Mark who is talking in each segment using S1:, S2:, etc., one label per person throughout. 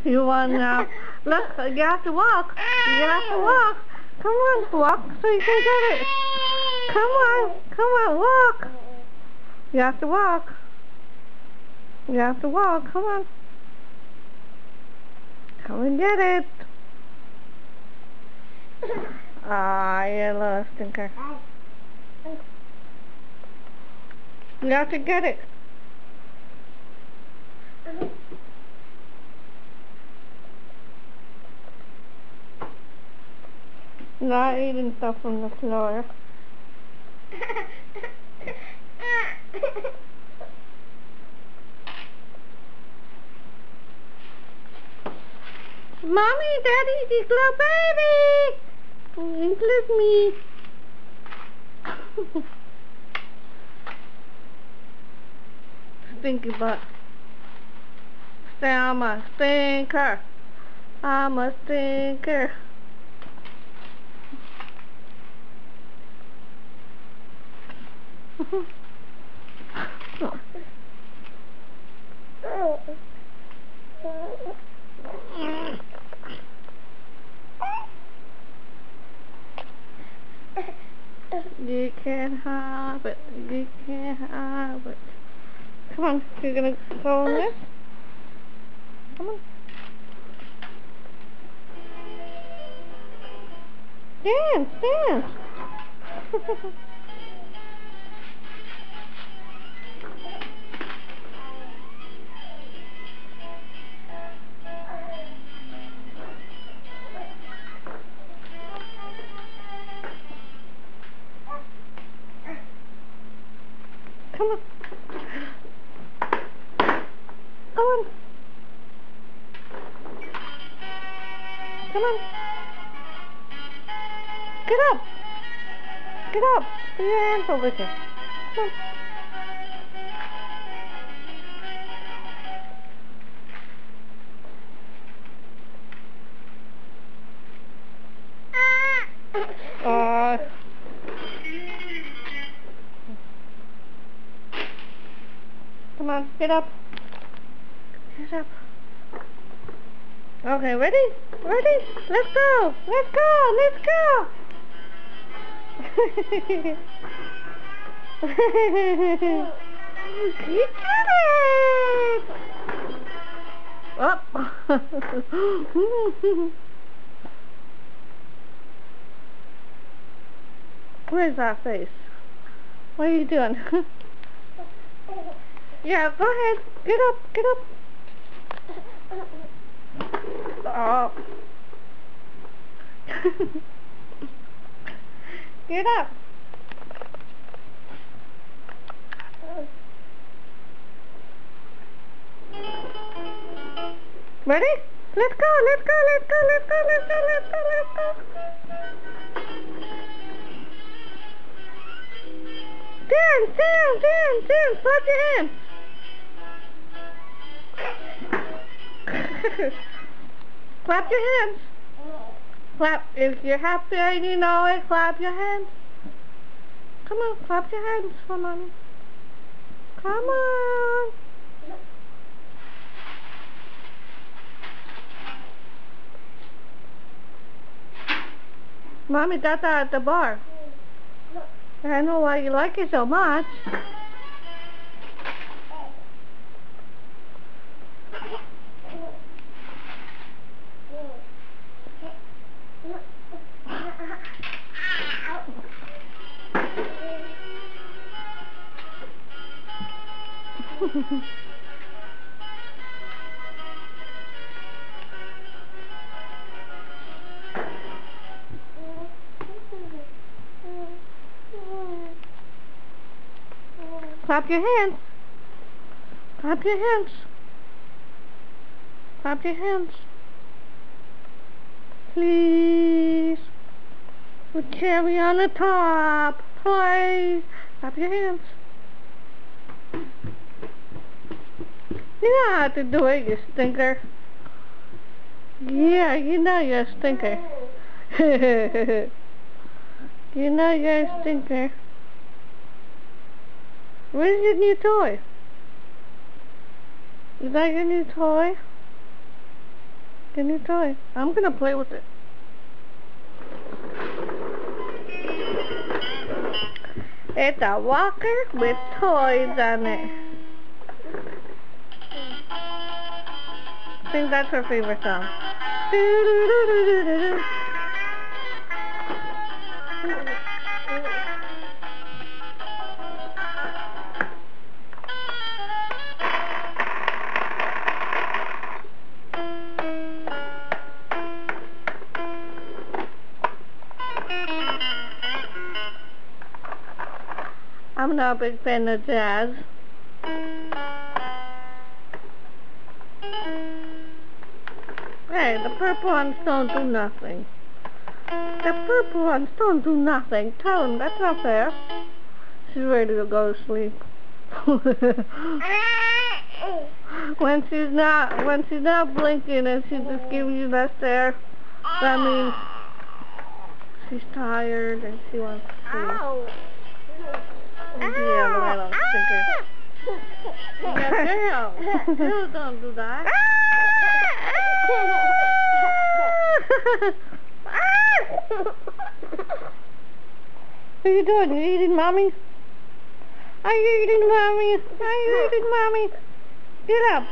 S1: You want now? Look, you have to walk. You have to walk. Come on, walk so you can get it. Come on, walk. You have to walk. You have to walk. Come on. Come and get it. Ah, you little stinker. You have to get it. Not eating stuff from the floor. Mommy, Daddy, this little baby! Include me. Stinky butt. I'm a stinker. I'm a stinker. You can't have it. You can't have it. Come on, you're gonna go in this? Come on. Dance, dance. Come on. Come on. Come on. Get up. Get up. Put your hands over here. Come on. Come on, get up. Get up. Okay, ready? Ready? Let's go. Let's go. Let's go. You did it! Oh. Where's that face? What are you doing? Yeah, go ahead. Get up, get up. Oh. Get up. Ready? Let's go, let's go, let's go, let's go, let's go, let's go, let's go. Dance, dance, dance, dance. Clap your hands. Clap your hands. Clap. If you're happy and you know it, clap your hands. Come on, clap your hands for mommy. Come on. Mommy got that at the bar. I know why you like it so much. Clap your hands. Clap your hands. Clap your hands. Please. With cherry on the top. Please. Clap your hands. You know how to do it, you stinker. Yeah, you know you're a stinker. You know you're a stinker. Where's your new toy? Is that your new toy? Get a new toy. I'm gonna play with it. It's a walker with toys on it. I think that's her favorite song. I'm not a big fan of jazz. Hey, the purple ones don't do nothing. The purple ones don't do nothing. Tell them that's not fair. She's ready to go to sleep. when she's not blinking and she's just giving you that stare, that means she's tired and she wants to sleep. Yeah, the little stinker. Yeah, girl, don't do that. What are you doing? You eating mommy? Are you eating mommy? Are you eating mommy? Get up.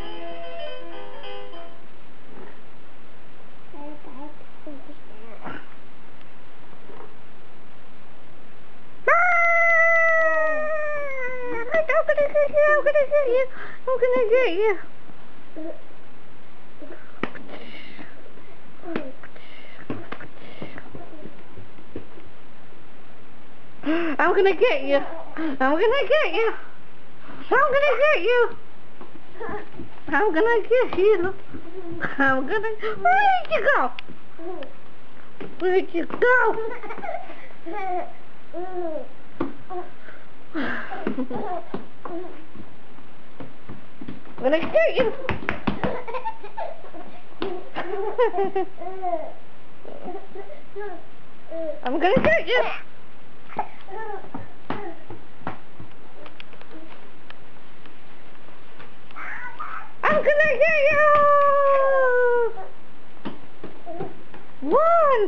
S1: I'm gonna get you. I'm gonna get you. I'm gonna get you. I'm gonna get you. I'm gonna get you. I'm gonna get you. I'm gonna. Where'd you go? Where'd you go? I'm gonna get you. I'm gonna get you. I'm gonna get you. Run!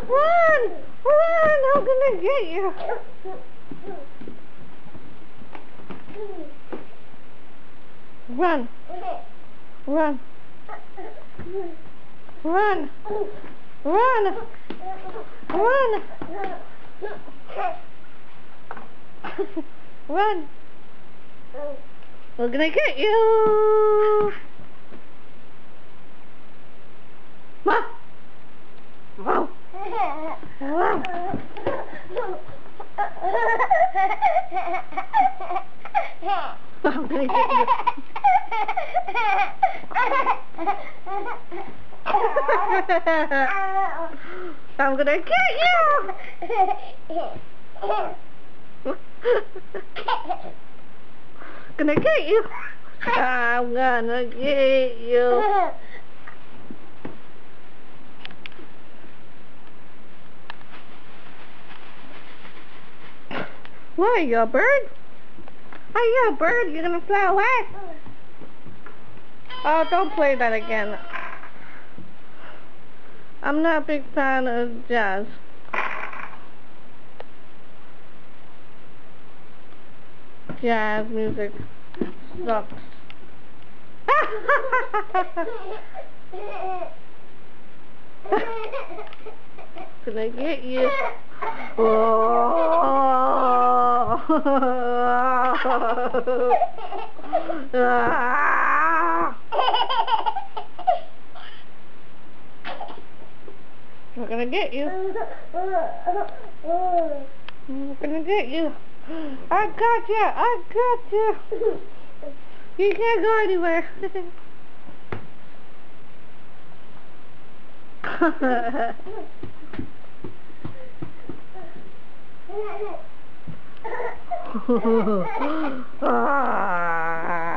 S1: Run! Run! I'm gonna get you. Run! Run! Run! Run! Run! Run! We're gonna get you! Mom! Wow! Wow! I'm gonna get you! I'm gonna get you! Gonna get you! I'm gonna get you! What, are you a bird? Are you a bird? You're gonna fly away? Oh, don't play that again. I'm not a big fan of jazz. Jazz music sucks. Gonna get you. Oh. We're gonna get you. We're gonna get you. I got you. I got you. You can't go anywhere. Ah.